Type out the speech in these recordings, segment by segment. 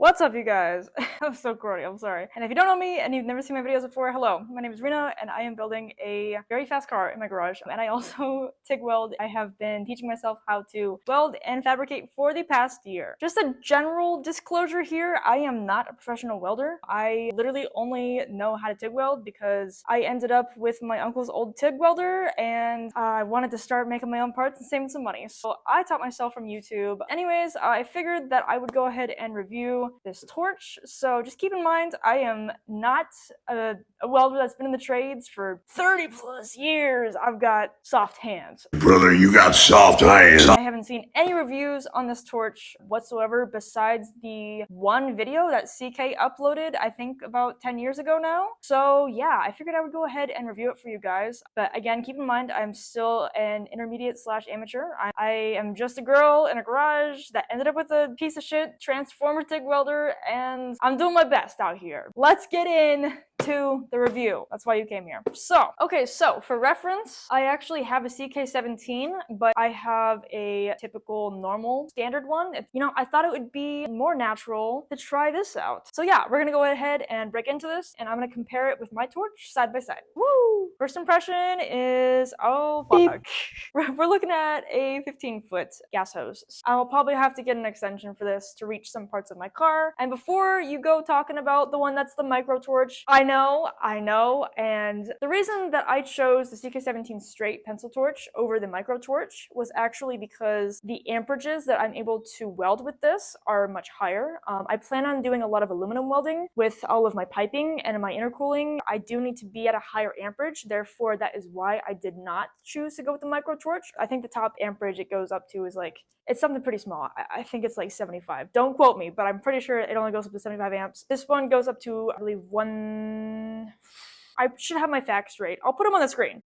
What's up, you guys? I'm so corny, I'm sorry. And if you don't know me and you've never seen my videos before, hello. My name is Rena and I am building a very fast car in my garage. And I also TIG weld. I have been teaching myself how to weld and fabricate for the past year. Just a general disclosure here, I am not a professional welder. I literally only know how to TIG weld because I ended up with my uncle's old TIG welder and I wanted to start making my own parts and saving some money. So I taught myself from YouTube. Anyways, I figured that I would go ahead and review this torch. So just keep in mind, I am not a welder that's been in the trades for 30 plus years. I've got soft hands. Brother, you got soft hands. I haven't seen any reviews on this torch whatsoever besides the one video that CK uploaded, I think about 10 years ago now. So yeah, I figured I would go ahead and review it for you guys. But again, keep in mind, I'm still an intermediate / amateur. I am just a girl in a garage that ended up with a piece of shit transformer TIG welder, and I'm doing my best out here. Let's get in to the review. That's why you came here. So for reference, I actually have a CK-17, but I have a typical normal standard one. I thought it would be more natural to try this out. So yeah, we're gonna go ahead and break into this, and I'm gonna compare it with my torch side by side. Woo! First impression is, oh fuck. We're looking at a 15-foot gas hose. I'll probably have to get an extension for this to reach some parts of my car. And before you go talking about the one that's the micro torch, I know, and the reason that I chose the CK-17 straight pencil torch over the micro torch was actually because the amperages that I'm able to weld with this are much higher. I plan on doing a lot of aluminum welding with all of my piping and my intercooling. I do need to be at a higher amperage, therefore that is why I did not choose to go with the micro torch. I think the top amperage it goes up to is it's something pretty small. I think it's like 75. Don't quote me, but I'm pretty sure it only goes up to 75 amps. This one goes up to, I believe, I should have my facts straight. I'll put them on the screen.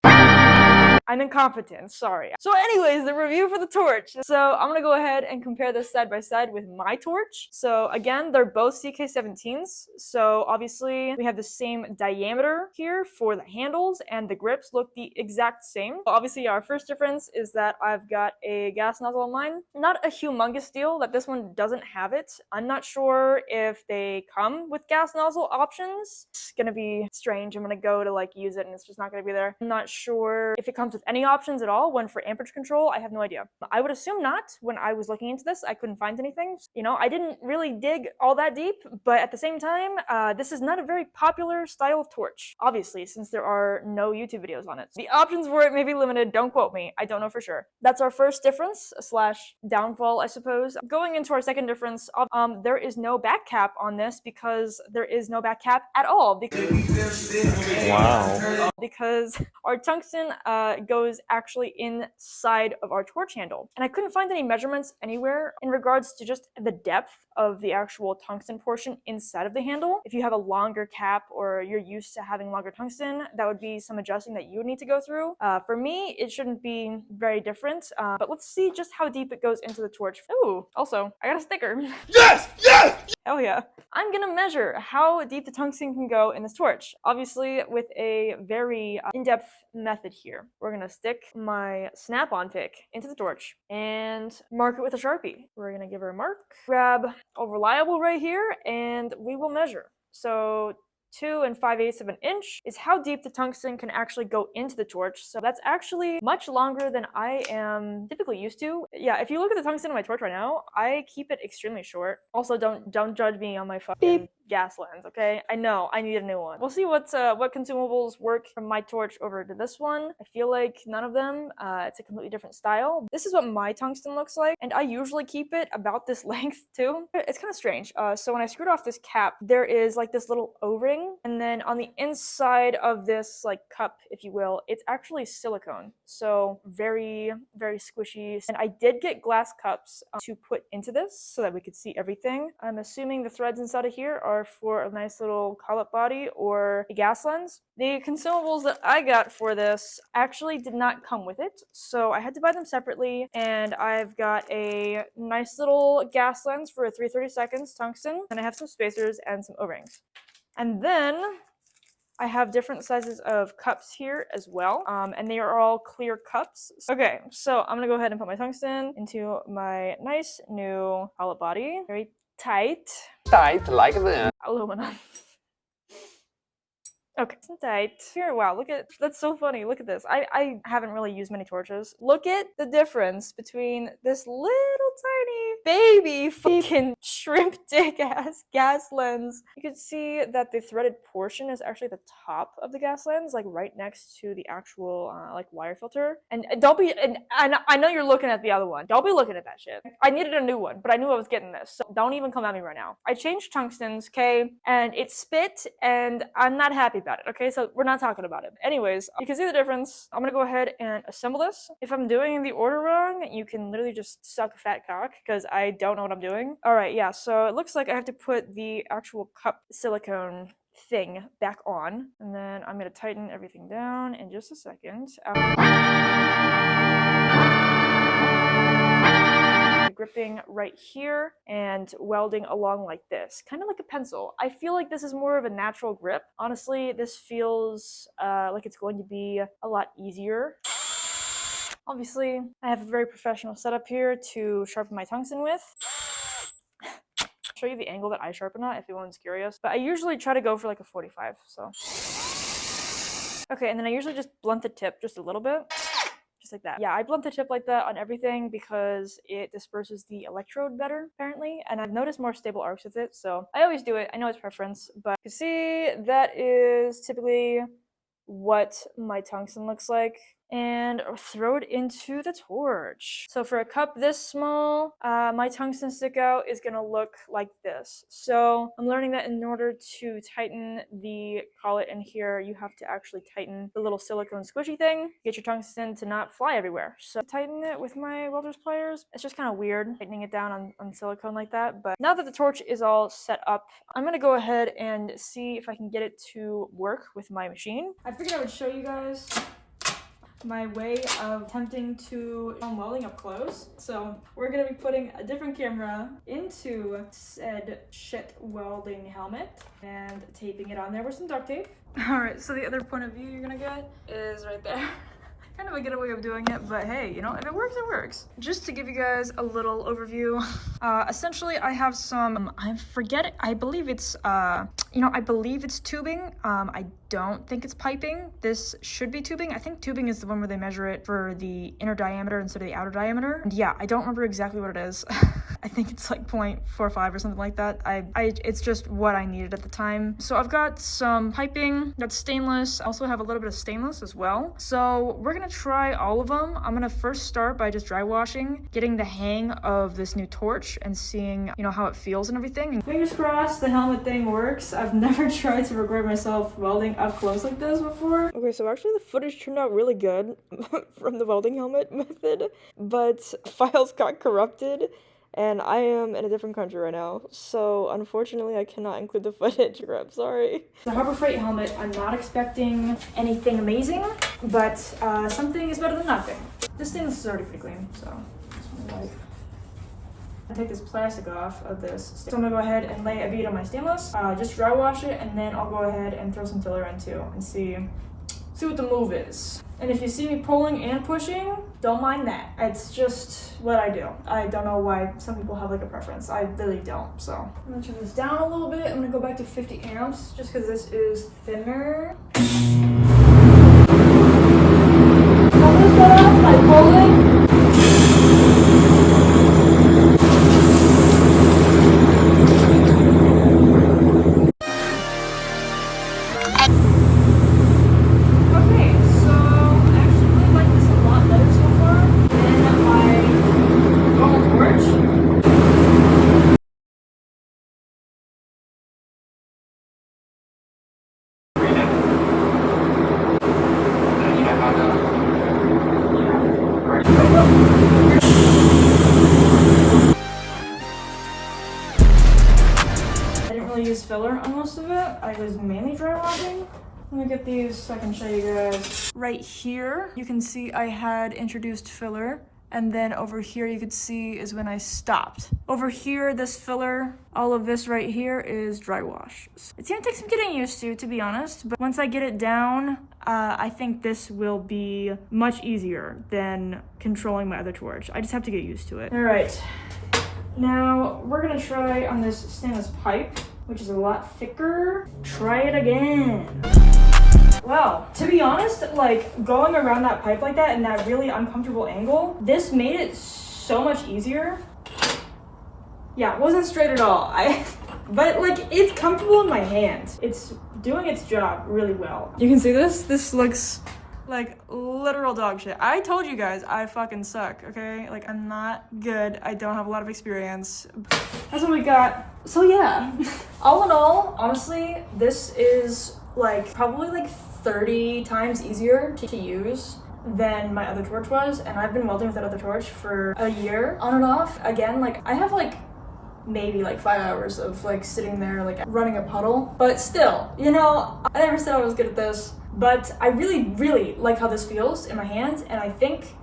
I'm incompetent, sorry. So anyways, the review for the torch. So I'm gonna go ahead and compare this side by side with my torch. So again, they're both CK-17s. So obviously we have the same diameter here for the handles, and the grips look the exact same. Obviously our first difference is that I've got a gas nozzle on mine. Not a humongous deal that this one doesn't have it. I'm not sure if they come with gas nozzle options. It's gonna be strange. I'm gonna go to use it and it's just not gonna be there. I'm not sure if it comes with any options at all. When for amperage control, I have no idea. I would assume not. When I was looking into this, I couldn't find anything. I didn't really dig all that deep, but at the same time, this is not a very popular style of torch, obviously, since there are no YouTube videos on it. The options for it may be limited. Don't quote me. I don't know for sure. That's our first difference / downfall, I suppose. Going into our second difference, there is no back cap on this because there is no back cap at all. Wow. Because our tungsten goes actually inside of our torch handle. And I couldn't find any measurements anywhere in regards to just the depth of the actual tungsten portion inside of the handle. If you have a longer cap or you're used to having longer tungsten, that would be some adjusting that you would need to go through. For me, it shouldn't be very different, but let's see just how deep it goes into the torch. Ooh, also, I got a sticker. Yes! Yes! Hell yeah. I'm gonna measure how deep the tungsten can go in this torch, obviously with a very in-depth method here. We're gonna stick my snap-on pick into the torch and mark it with a Sharpie. We're gonna give her a mark, grab a reliable right here, and we will measure. So 2 5/8 of an inch is how deep the tungsten can actually go into the torch. So that's actually much longer than I am typically used to. Yeah, if you look at the tungsten in my torch right now, I keep it extremely short. Also, don't judge me on my fucking gas lens, okay? I know, I need a new one. We'll see what consumables work from my torch over to this one. I feel like none of them. It's a completely different style. This is what my tungsten looks like, and I usually keep it about this length too. It's kind of strange. So when I screwed off this cap, there is this little O-ring, and then on the inside of this cup, if you will, it's actually silicone. So very, very squishy. And I did get glass cups to put into this so that we could see everything. I'm assuming the threads inside of here are for a nice little collet body or a gas lens. The consumables that I got for this actually did not come with it, so I had to buy them separately, and I've got a nice little gas lens for a 3/32 tungsten, and I have some spacers and some O-rings. And then I have different sizes of cups here as well, and they are all clear cups. Okay, so I'm gonna go ahead and put my tungsten into my nice new collet body. Very tight. Tight like this. Aluminum. Okay, it's tight. Here, wow, look at, that's so funny. Look at this. I haven't really used many torches. Look at the difference between this little tiny baby fucking shrimp dick ass gas lens. You can see that the threaded portion is actually the top of the gas lens, like right next to the actual like wire filter. And don't be, and I know you're looking at the other one. Don't be looking at that shit. I needed a new one, but I knew I was getting this, so don't even come at me right now. I changed tungstens, okay, and it spit, and I'm not happy about it, okay? So we're not talking about it. Anyways, you can see the difference. I'm gonna go ahead and assemble this. If I'm doing the order wrong, you can literally just suck a fat cock, because I don't know what I'm doing. All right, yeah, so it looks like I have to put the actual cup silicone thing back on, and then I'm gonna tighten everything down in just a second. Gripping right here and welding along like this, kind of like a pencil. I feel like this is more of a natural grip. Honestly, this feels like it's going to be a lot easier. Obviously, I have a very professional setup here to sharpen my tungsten with. I'll show you the angle that I sharpen at if anyone's curious, but I usually try to go for like a 45, so. Okay, and then I usually just blunt the tip just a little bit. Just like that. Yeah, I blunt the tip like that on everything because it disperses the electrode better, apparently, and I've noticed more stable arcs with it, so I always do it. I know it's preference, but you see, that is typically what my tungsten looks like, and throw it into the torch. So for a cup this small, my tungsten stick out is gonna look like this. So I'm learning that in order to tighten the collet in here, you have to actually tighten the little silicone squishy thing, get your tungsten to not fly everywhere. So tighten it with my welder's pliers. It's just kind of weird tightening it down on silicone like that, but now that the torch is all set up, I'm gonna go ahead and see if I can get it to work with my machine. I figured I would show you guys my way of attempting to film welding up close. So we're gonna be putting a different camera into said shit welding helmet and taping it on there with some duct tape. All right, so the other point of view you're gonna get is right there. Kind of a getaway of doing it, but hey, you know, if it works, it works. Just to give you guys a little overview, essentially I have some, I believe it's, I believe it's tubing. I don't think it's piping. This should be tubing. I think tubing is the one where they measure it for the inner diameter instead of the outer diameter. And yeah, I don't remember exactly what it is. I think it's like 0.45 or something like that. It's just what I needed at the time. So I've got some piping that's stainless. I also have a little bit of stainless as well. So we're gonna try all of them. I'm gonna first start by just dry washing, getting the hang of this new torch and seeing, you know, how it feels and everything. And fingers crossed the helmet thing works. I've never tried to record myself welding up close like this before. Okay, so actually the footage turned out really good from the welding helmet method, but files got corrupted. And I am in a different country right now, so unfortunately I cannot include the footage. I'm sorry. The Harbor Freight helmet, I'm not expecting anything amazing, but something is better than nothing. This thing is already pretty clean, so I take this plastic off of this. So I'm gonna go ahead and lay a bead on my stainless, just dry wash it, and then I'll go ahead and throw some filler in too and see what the move is. And if you see me pulling and pushing, don't mind that. It's just what I do. I don't know why some people have like a preference. I really don't, so. I'm gonna turn this down a little bit. I'm gonna go back to 50 amps just because this is thinner. I'm gonna start off by pulling. Use filler on most of it. I was mainly dry washing. Let me get these so I can show you guys. Right here, you can see I had introduced filler, and then over here you could see is when I stopped. Over here, this filler, all of this right here is dry wash. It's gonna take some getting used to be honest, but once I get it down, I think this will be much easier than controlling my other torch. I just have to get used to it. All right. Now we're gonna try on this stainless pipe, which is a lot thicker. Try it again. Well, to be honest, like going around that pipe like that in that really uncomfortable angle, this made it so much easier. Yeah, it wasn't straight at all. But like it's comfortable in my hand. It's doing its job really well. You can see this? This looks like literal dog shit. I told you guys I fucking suck, okay? Like I'm not good. I don't have a lot of experience. That's what we got. So yeah, all in all, honestly, this is like probably like 30 times easier to use than my other torch was, and I've been welding with that other torch for a year on and off. Again, like I have like maybe like 5 hours of like sitting there like running a puddle, but still, you know, I never said I was good at this, but I really like how this feels in my hands, and I think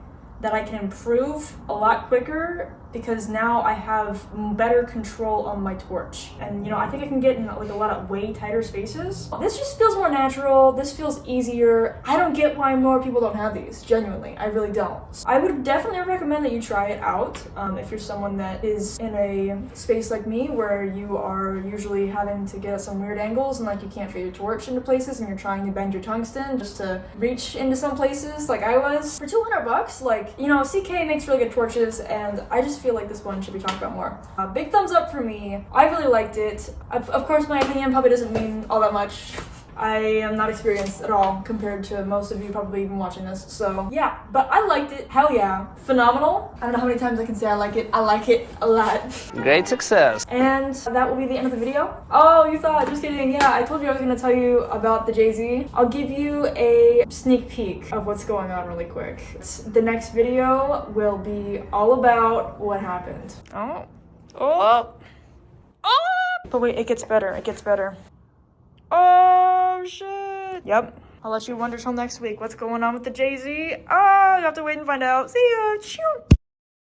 that I can improve a lot quicker because now I have better control on my torch. And you know, I think I can get in like a lot of way tighter spaces. This just feels more natural. This feels easier. I don't get why more people don't have these. Genuinely, I really don't. I would definitely recommend that you try it out if you're someone that is in a space like me where you are usually having to get at some weird angles and like you can't fit your torch into places and you're trying to bend your tungsten just to reach into some places like I was. For $200, like, you know, CK makes really good torches, and I just feel like this one should be talked about more. Big thumbs up for me. I really liked it. Of course, my opinion probably doesn't mean all that much. I am not experienced at all compared to most of you probably even watching this. So yeah, but I liked it. Hell yeah. Phenomenal. I don't know how many times I can say I like it. I like it a lot. Great success. And that will be the end of the video. Oh, you thought, just kidding. Yeah, I told you I was gonna tell you about the Jay-Z. I'll give you a sneak peek of what's going on really quick. The next video will be all about what happened. Oh. But wait, it gets better. It gets better. Oh, shit. Yep. I'll let you wonder till next week what's going on with the Jay-Z. Oh, you have to wait and find out. See ya. Choo.